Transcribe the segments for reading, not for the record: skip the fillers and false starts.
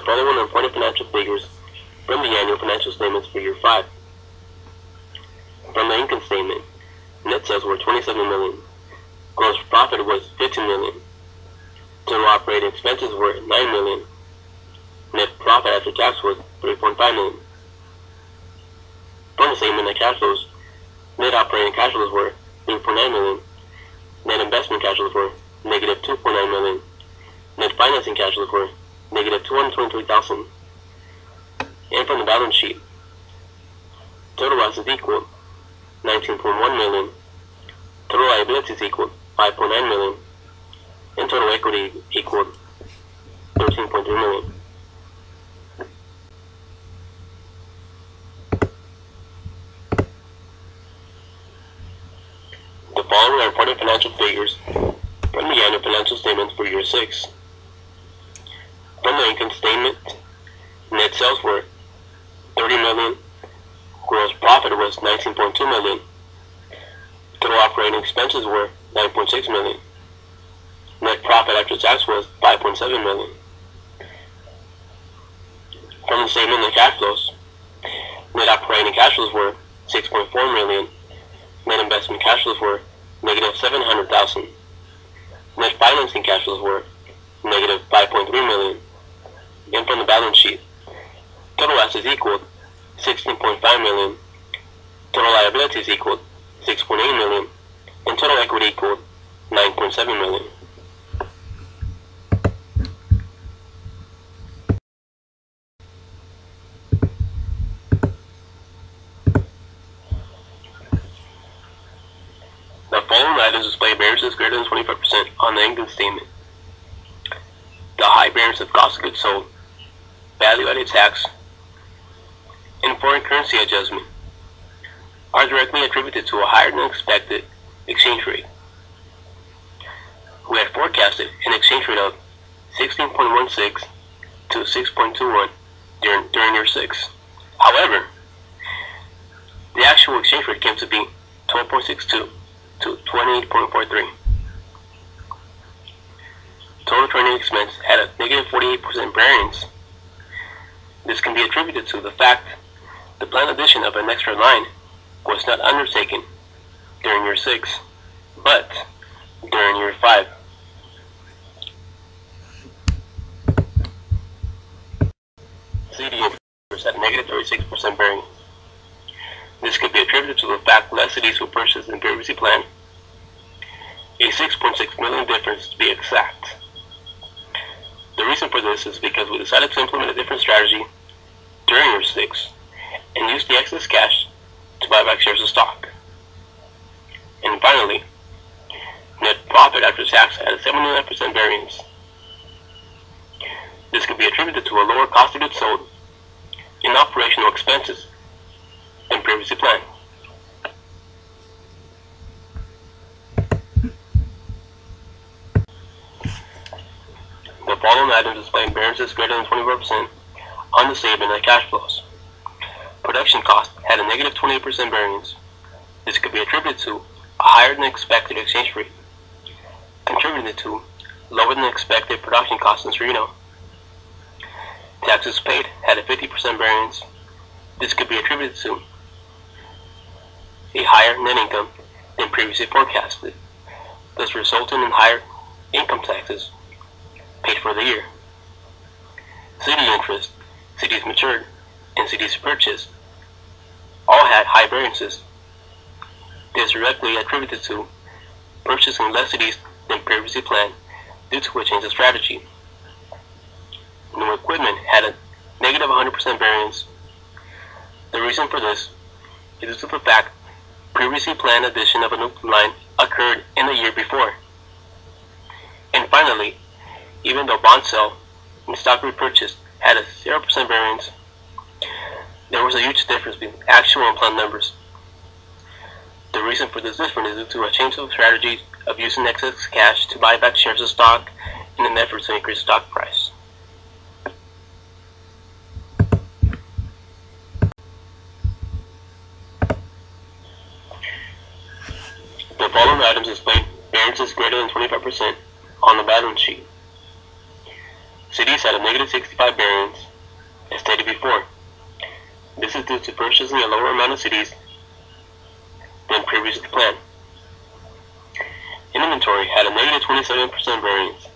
following are reported financial figures from the annual financial statements for year 5. From the income statement, net sales were $27 million. Gross profit was $15 million. Total operating expenses were $9 million. Net profit after tax was $3.5 million. From the statement of cash flows, net operating cash flows were $3.9 million. Net investment cash flows were negative $2.9 million. Net financing cash flows were negative $223,000. And from the balance sheet, total assets equaled $19.1 million. Total liabilities equaled $5.9 million. And total equity equaled $13.3 million. The following are reported financial figures from the annual financial statements for year 6. From the income statement, net sales were $30 million. Gross profit was $19.2 million. Total operating expenses were $9.6 million. Net profit after tax was $5.7 million. From the statement of cash flows, net operating cash flows were $6.4 million. Net investment cash flows were negative $700,000. Net financing cash flows were negative $5.3 million. And from the balance sheet, total assets equaled $16.5 million. Total liabilities equaled $6.8 million. And total equity equaled $9.7 million. The following items display variances greater than 25% on the income statement. The high variance of cost of goods sold, value-added tax, and foreign currency adjustment are directly attributed to a higher than expected exchange rate. We had forecasted an exchange rate of 16.16 to 6.21 during year 6. However, the actual exchange rate came to be 12.62 to 28.43. Total training expense had a negative 48% variance. This can be attributed to the fact the planned addition of an extra line was not undertaken during year 6, but during year 5. CD interest had a negative 36% variance. This could be attributed to the fact less CDs were purchased than previously planned. A $6.6 million difference to be exact. The reason for this is because we decided to implement a different strategy during year 6 and use the excess cash to buy back shares of stock. And finally, net profit after tax had a 79% variance. This could be attributed to a lower cost of goods sold and operational expenses than previously planned. The following items display variances greater than 24% on the statement of cash flows. Production cost had a negative 28% variance. This could be attributed to a higher than expected exchange rate, contributed to lower than expected production costs in Sereno. Taxes paid had a 50% variance. This could be attributed to a higher net income than previously forecasted, thus resulting in higher income taxes paid for the year. CD interest, CDs matured, and CDs purchased all had high variances. This is directly attributed to purchasing less CDs than previously planned due to a change of strategy. New equipment had a negative 100% variance. The reason for this is due to the fact previously planned addition of a new line occurred in the year before. And finally, even though bond sale and stock repurchase had a 0% variance, there was a huge difference between actual and planned numbers. The reason for this difference is due to a change of strategy of using excess cash to buy back shares of stock in an effort to increase stock price. The following items display variances greater than 25% on the balance sheet. cities had a negative 65 variance, as stated before. This is due to purchasing a lower amount of cities than previously planned. Inventory had a negative 27% variance.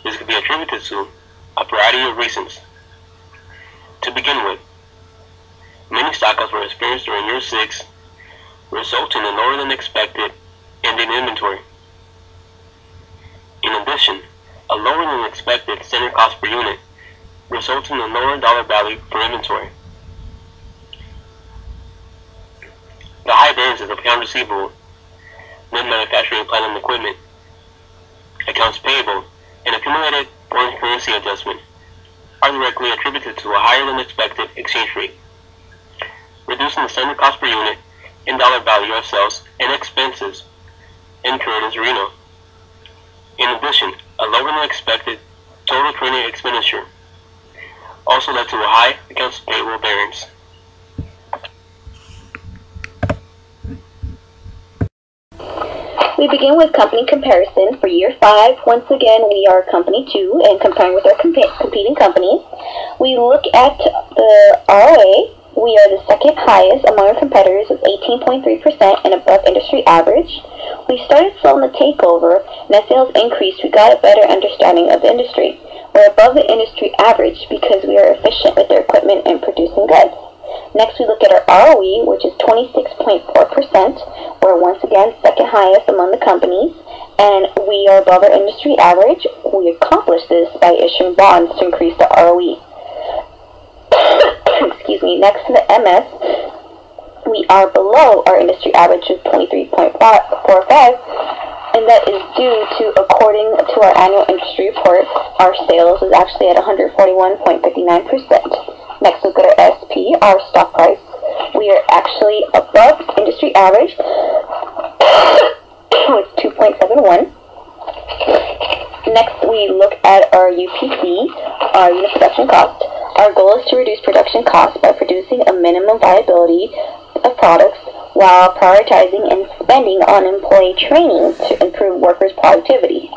This could be attributed to a variety of reasons. To begin with, many stockouts were experienced during year 6, resulting in lower than expected ending inventory. In addition, a lower than expected standard cost per unit, resulting in lower dollar value for inventory. The high variances of accounts receivable, net manufacturing plant and equipment, accounts payable, and accumulated foreign currency adjustment are directly attributed to a higher than expected exchange rate, reducing the standard cost per unit and dollar value of sales and expenses incurred as Reno. In addition, a lower than expected total training expenditure also led to a high accounts payable variance. We begin with company comparison. For year 5, once again, we are company 2 and comparing with our competing companies. We look at the ROA. We are the second highest among our competitors with 18.3% and above industry average. We started slow in the takeover, and as sales increased, we got a better understanding of the industry. We're above the industry average because we are efficient with our equipment and producing goods. Next, we look at our ROE, which is 26.4%. We're once again second highest among the companies, and we are above our industry average. We accomplished this by issuing bonds to increase the ROE. Excuse me. Next to the MS, we are below our industry average of 23.45, and that is due to, according to our annual industry report, our sales is actually at 141.59%. Next, look at our SP, our stock price. We are actually above industry average. It's 2.71. Next, we look at our UPC, our unit production cost. Our goal is to reduce production costs by producing a minimum viability of products while prioritizing and spending on employee training to improve workers' productivity.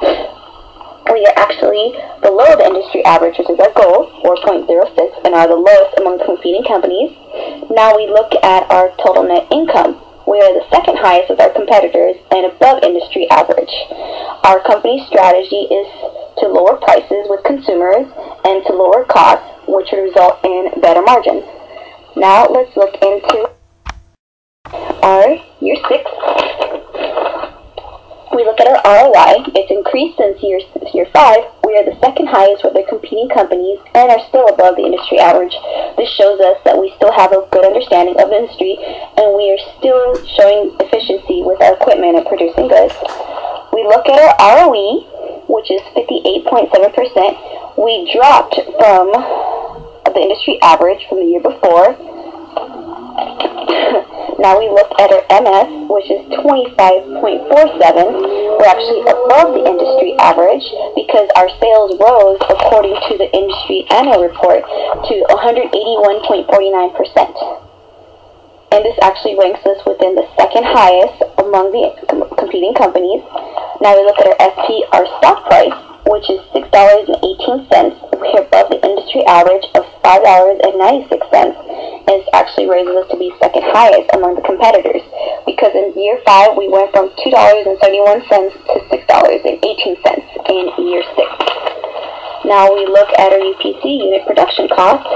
We are actually below the industry average, which is our goal, 4.06, and are the lowest among competing companies. Now we look at our total net income. We are the second highest with our competitors and above industry average. Our company's strategy is to lower prices with consumers and to lower costs, which would result in better margins. Now let's look into our year 6. We look at our ROI. It's increased since year 5. We are the second highest with our competing companies and are still above the industry average. This shows us that we still have a good understanding of the industry, and we are still showing efficiency with our equipment and producing goods. We look at our ROE, which is 58.7%. We dropped from the industry average from the year before. Now we look at our MS, which is 25.47. We're actually above the industry average because our sales rose, according to the industry annual report, to 181.49%. And this actually ranks us within the second highest among the competing companies. Now we look at our SP, our stock price, which is $6.18. We're above the industry average of $5.96, and this actually raises us to be second highest among the competitors, because in year 5 we went from $2.71 to $6.18 in year 6. Now we look at our UPC, unit production cost,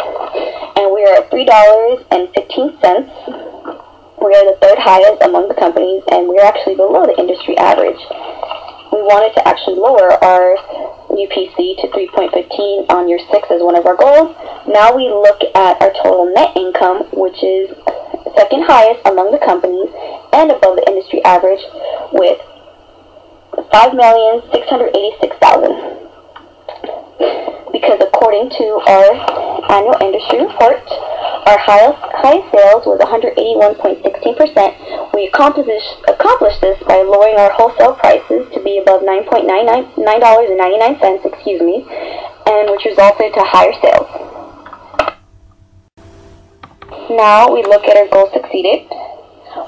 and we are at $3.15. We are the third highest among the companies, and we are actually below the industry average. We wanted to actually lower our UPC to 3.15 on year 6 as one of our goals. Now we look at our total net income, which is second highest among the companies and above the industry average with $5,686,000. Because according to our annual industry report, our highest sales was 181.16%. We accomplished this by lowering our wholesale prices to be above $9.99, and which resulted to higher sales. Now we look at our goals succeeded.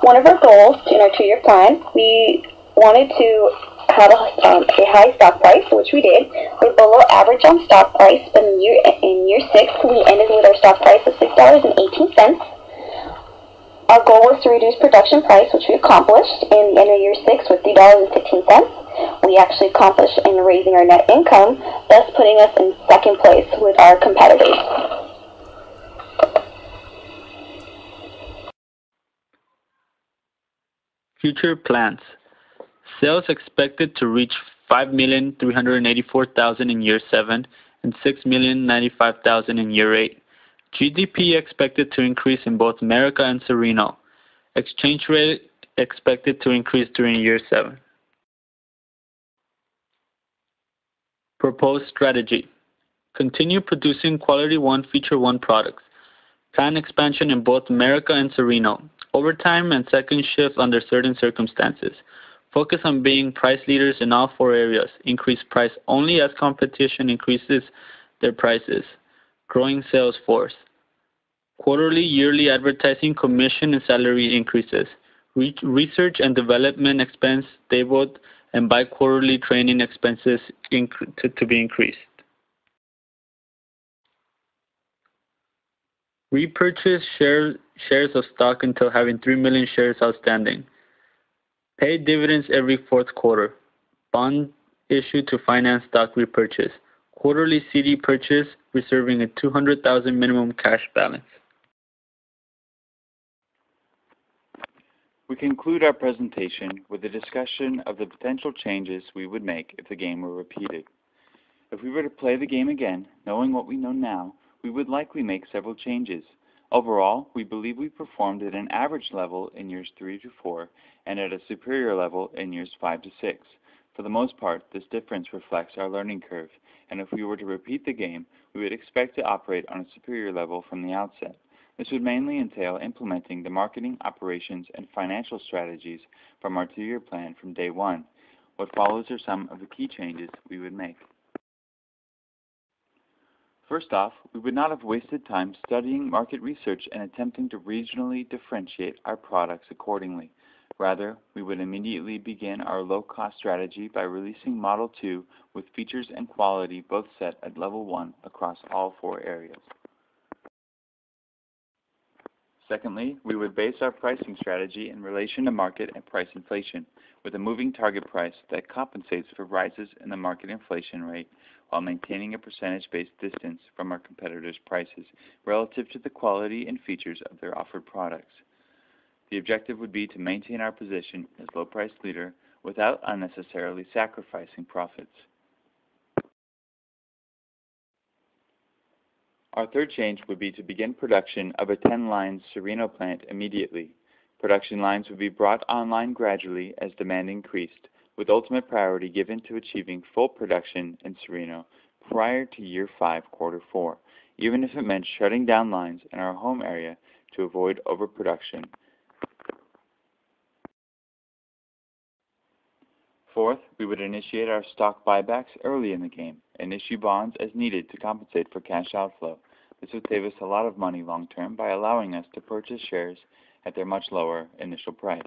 One of our goals in our 2-year plan, we wanted to have a high stock price, which we did. We're below average on stock price, but in year 6, we ended with our stock price of $6.18. Our goal was to reduce production price, which we accomplished in the end of year 6 with $3.15. We actually accomplished in raising our net income, thus putting us in second place with our competitors. Future plans. Sales expected to reach 5,384,000 in year 7 and 6,095,000 in year 8. GDP expected to increase in both America and Sereno. Exchange rate expected to increase during year 7. Proposed strategy. Continue producing Quality 1 Feature 1 products. Plan expansion in both America and Sereno. Overtime and second shift under certain circumstances. Focus on being price leaders in all 4 areas. Increase price only as competition increases their prices. Growing sales force. Quarterly, yearly advertising commission and salary increases. Research and development expense stable and bi-quarterly training expenses to be increased. Repurchase shares of stock until having 3 million shares outstanding. Pay dividends every 4th quarter. Bond issue to finance stock repurchase. Quarterly CD purchase reserving a $200,000 minimum cash balance. We conclude our presentation with a discussion of the potential changes we would make if the game were repeated. If we were to play the game again, knowing what we know now, we would likely make several changes. Overall, we believe we performed at an average level in years 3 to 4 and at a superior level in years 5 to 6. For the most part, this difference reflects our learning curve, and if we were to repeat the game, we would expect to operate on a superior level from the outset. This would mainly entail implementing the marketing, operations, and financial strategies from our 2-year plan from day 1. What follows are some of the key changes we would make. First off, we would not have wasted time studying market research and attempting to regionally differentiate our products accordingly. Rather, we would immediately begin our low-cost strategy by releasing Model 2 with features and quality both set at level 1 across all 4 areas. Secondly, we would base our pricing strategy in relation to market and price inflation, with a moving target price that compensates for rises in the market inflation rate while maintaining a percentage-based distance from our competitors' prices relative to the quality and features of their offered products. The objective would be to maintain our position as low-price leader without unnecessarily sacrificing profits. Our third change would be to begin production of a 10-line Sereno plant immediately. Production lines would be brought online gradually as demand increased, with ultimate priority given to achieving full production in Sereno prior to year 5, quarter 4, even if it meant shutting down lines in our home area to avoid overproduction. Fourth, we would initiate our stock buybacks early in the game and issue bonds as needed to compensate for cash outflow. This would save us a lot of money long term by allowing us to purchase shares at their much lower initial price.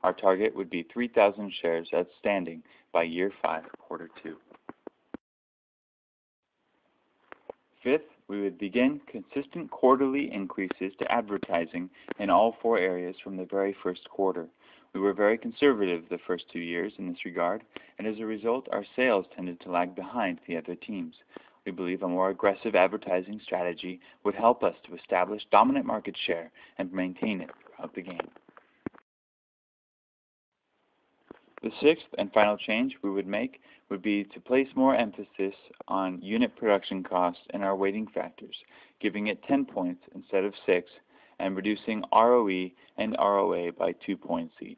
Our target would be 3,000 shares outstanding by year 5, quarter 2. Fifth, we would begin consistent quarterly increases to advertising in all 4 areas from the very first quarter. We were very conservative the first 2 years in this regard, and as a result, our sales tended to lag behind the other teams. We believe a more aggressive advertising strategy would help us to establish dominant market share and maintain it throughout the game. The sixth and final change we would make would be to place more emphasis on unit production costs and our weighting factors, giving it 10 points instead of 6, and reducing ROE and ROA by 2 points each.